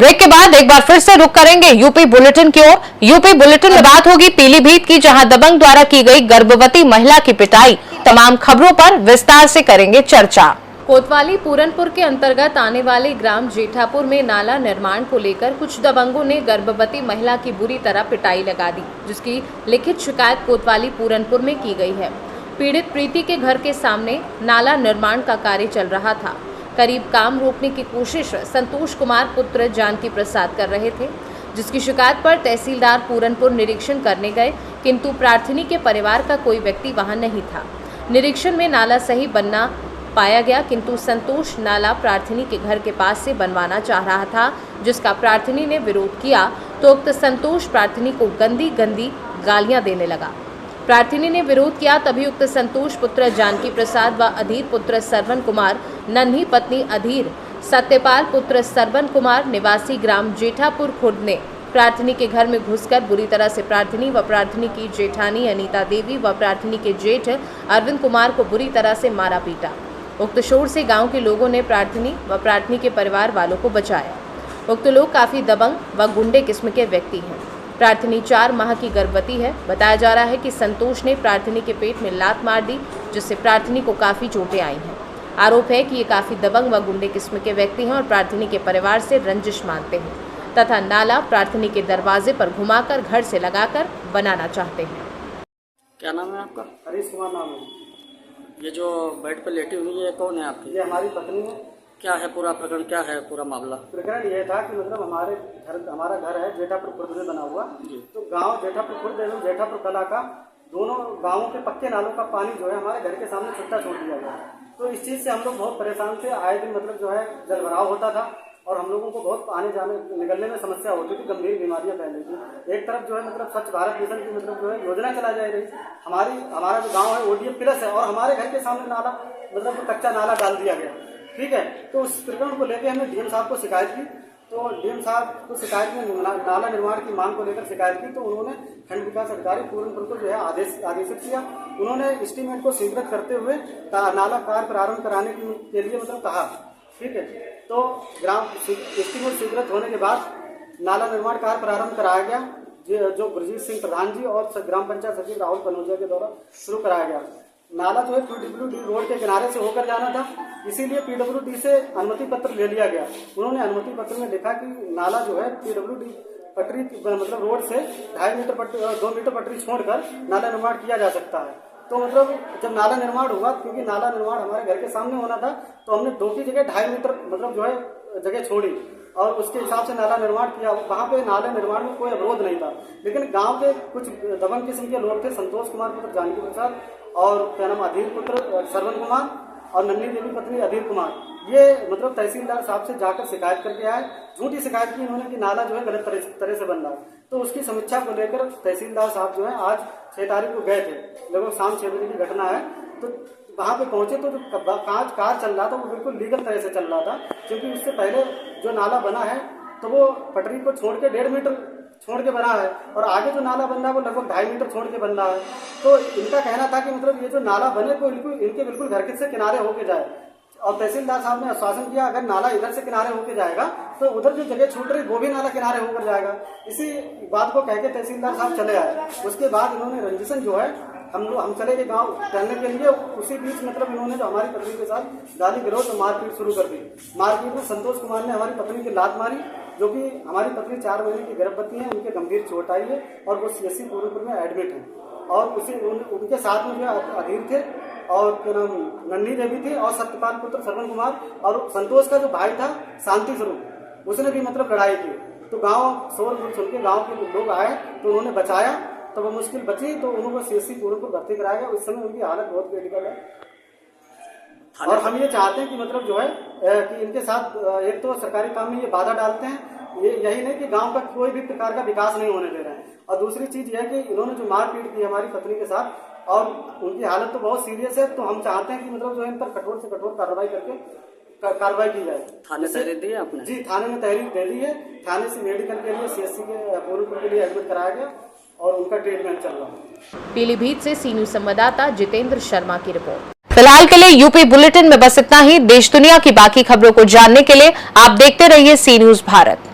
Break के बाद एक बार फिर से रुक करेंगे यूपी बुलेटिन की ओर। यूपी बुलेटिन में बात होगी पीलीभीत की, जहां दबंग द्वारा की गई गर्भवती महिला की पिटाई। तमाम खबरों पर विस्तार से करेंगे चर्चा। कोतवाली पूरनपुर के अंतर्गत आने वाले ग्राम जेठापुर में नाला निर्माण को लेकर कुछ दबंगों ने गर्भवती महिला की बुरी तरह पिटाई लगा दी, जिसकी लिखित शिकायत कोतवाली पूरनपुर में की गई है। पीड़ित प्रीति के घर के सामने नाला निर्माण का कार्य चल रहा था। करीब काम रोकने की कोशिश संतोष कुमार पुत्र जानकी प्रसाद कर रहे थे, जिसकी शिकायत पर तहसीलदार पूरनपुर निरीक्षण करने गए, किंतु प्रार्थनी के परिवार का कोई व्यक्ति वहां नहीं था। निरीक्षण में नाला सही बनना पाया गया, किंतु संतोष नाला प्रार्थनी के घर के पास से बनवाना चाह रहा था, जिसका प्रार्थनी ने विरोध किया तो उक्त संतोष प्रार्थनी को गंदी गंदी गालियां देने लगा। प्रार्थनी ने विरोध किया, तभी उक्त संतोष पुत्र जानकी प्रसाद व अधीर पुत्र सरवन कुमार, नन्ही पत्नी अधीर, सत्यपाल पुत्र सरवन कुमार निवासी ग्राम जेठापुर खुर्द ने प्रार्थनी के घर में घुसकर बुरी तरह से प्रार्थनी व प्रार्थनी की जेठानी अनीता देवी व प्रार्थनी के जेठ अरविंद कुमार को बुरी तरह से मारा पीटा। उक्त शोर से गांव के लोगों ने प्रार्थनी व प्रार्थनी के परिवार वालों को बचाया। उक्त लोग काफी दबंग व गुंडे किस्म के व्यक्ति हैं। प्रार्थनी 4 माह की गर्भवती है। बताया जा रहा है कि संतोष ने प्रार्थनी के पेट में लात मार दी, जिससे प्रार्थनी को काफी चोटें आई हैं। आरोप है कि ये काफी दबंग व गुंडे किस्म के व्यक्ति हैं और प्रार्थनी के परिवार से रंजिश मानते हैं तथा नाला प्रार्थनी के दरवाजे पर घुमाकर घर से लगाकर बनाना चाहते हैं। क्या नाम है आपका? हरीश कुमार नाम है। ये जो बेड पर लेटी हुई है कौन है आपकी? ये हमारी पत्नी है। क्या है पूरा प्रकरण, क्या है पूरा मामला? प्रकरण ये था कि मतलब हमारा घर है जेठापुर खुर्द में बना हुआ। तो गांव जेठापुर खुर्द एवं जेठापुर कला का दोनों गांवों के पक्के नालों का पानी जो है हमारे घर के सामने छुट्टा छोड़ दिया गया। तो इस चीज से हम लोग बहुत परेशान थे। आए दिन मतलब जो है जलभराव होता था और हम लोगों को बहुत आने जाने निकलने में समस्या होती थी, गंभीर बीमारियां फैल रही थी। एक तरफ जो है मतलब स्वच्छ भारत मिशन की मतलब जो है योजना चला जा रही। हमारा जो गांव है ODF प्लस है और हमारे घर के सामने नाला मतलब कच्चा नाला डाल दिया गया। ठीक है, तो उस प्रकरण को लेकर हमने DM साहब को शिकायत की। तो DM साहब को शिकायत में नाला निर्माण की मांग को लेकर शिकायत की, तो उन्होंने खंड विकास अधिकारी पूरनपुर को जो है आदेशित किया। उन्होंने एस्टीमेट को स्वीकृत करते हुए नाला कार्य प्रारंभ कराने के लिए मतलब कहा। ठीक है, तो ग्राम एस्टीमेट स्वीकृत होने के बाद नाला निर्माण कार्य प्रारंभ कराया गया, जो गुरजीत सिंह प्रधान जी और ग्राम पंचायत सचिव राहुल कनौजिया के द्वारा शुरू कराया गया। नाला जो है PWD रोड के किनारे से होकर जाना था, इसीलिए PWD से अनुमति पत्र ले लिया गया। उन्होंने अनुमति पत्र में लिखा कि नाला जो है PWD पटरी मतलब रोड से 2 मीटर पटरी छोड़कर नाला निर्माण किया जा सकता है। तो मतलब जब नाला निर्माण हुआ, क्योंकि नाला निर्माण हमारे घर के सामने होना था, तो हमने 2 की जगह 2.5 मीटर मतलब जो है जगह छोड़ी और उसके हिसाब से नाला निर्माण किया। वहाँ पे नाला निर्माण में कोई अवरोध नहीं था, लेकिन गांव के कुछ दबंग किस्म के लोग थे, संतोष कुमार पुत्र जानकी प्रसाद और क्या नाम अधीर पुत्र सरवन कुमार और नन्ही देवी पत्नी अधीर कुमार, ये मतलब तहसीलदार साहब से जाकर शिकायत करके आए। झूठी शिकायत की इन्होंने कि नाला जो है गलत तरह से बन रहा है। तो उसकी समीक्षा को लेकर तहसीलदार साहब जो है आज 6 तारीख को गए थे। लगभग शाम 6 बजे की घटना है। तो वहाँ पे पहुंचे तो जो कार्य चल रहा था वो बिल्कुल लीगल तरह से चल रहा था, क्योंकि उससे पहले जो नाला बना है तो वो पटरी को छोड़ के 1.5 मीटर छोड़ के बना है और आगे जो नाला बन रहा है वो लगभग 2.5 मीटर छोड़ के बन रहा है। तो इनका कहना था कि मतलब ये जो नाला बने तो इनके बिल्कुल घर के से किनारे होके जाए। और तहसीलदार साहब ने आश्वासन किया अगर नाला इधर से किनारे होके जाएगा तो उधर जो जगह छूट रही वो भी नाला किनारे होकर जाएगा। इसी बात को कह के तहसीलदार साहब चले आए। उसके बाद इन्होंने रंजिशन जो है हम चले गए गांव टहलने के लिए। उसी बीच मतलब इन्होंने जो हमारी पत्नी के साथ गाली गलौज और मारपीट शुरू कर दी। मारपीट में संतोष कुमार ने हमारी पत्नी की लात मारी, जो कि हमारी पत्नी 4 महीने की गर्भवती है, उनके गंभीर चोट आई है और वो CSC पूरनपुर में एडमिट है। और उनके साथ में जो अधीर थे और क्या नाम नन्ही देवी थी और सत्यपाल पुत्र सरवन कुमार और संतोष का जो भाई था शांति स्वरूप, उसने भी मतलब लड़ाई की। तो गांव शोर सुन के गांव के लोग आए तो उन्होंने बचाया, तो वो मुश्किल बची तो उन्होंने CSC पूरनपुर भर्ती कराया गया। उस समय उनकी हालत बहुत क्रिटिकल है और हम ये चाहते हैं कि मतलब जो है कि इनके साथ एक तो सरकारी काम में ये बाधा डालते हैं, ये यही नहीं कि गांव का कोई भी प्रकार का विकास नहीं होने दे रहे हैं। और दूसरी चीज ये है कि इन्होंने जो मारपीट की हमारी पत्नी के साथ और उनकी हालत तो बहुत सीरियस है। तो हम चाहते हैं कि मतलब जो इन पर कठोर से कठोर कार्रवाई करके कार्रवाई की जाए। थाने तहरीर दी है आपने? जी, थाने में तहरीर दे दी है। थाने से मेडिकल के लिए CSC के पूरनपुर के लिए एडमिट कराया गया और उनका ट्रीटमेंट चल रहा है। पीलीभीत से सी न्यूज संवाददाता जितेंद्र शर्मा की रिपोर्ट। फिलहाल के लिए यूपी बुलेटिन में बस इतना ही। देश दुनिया की बाकी खबरों को जानने के लिए आप देखते रहिए सी न्यूज भारत।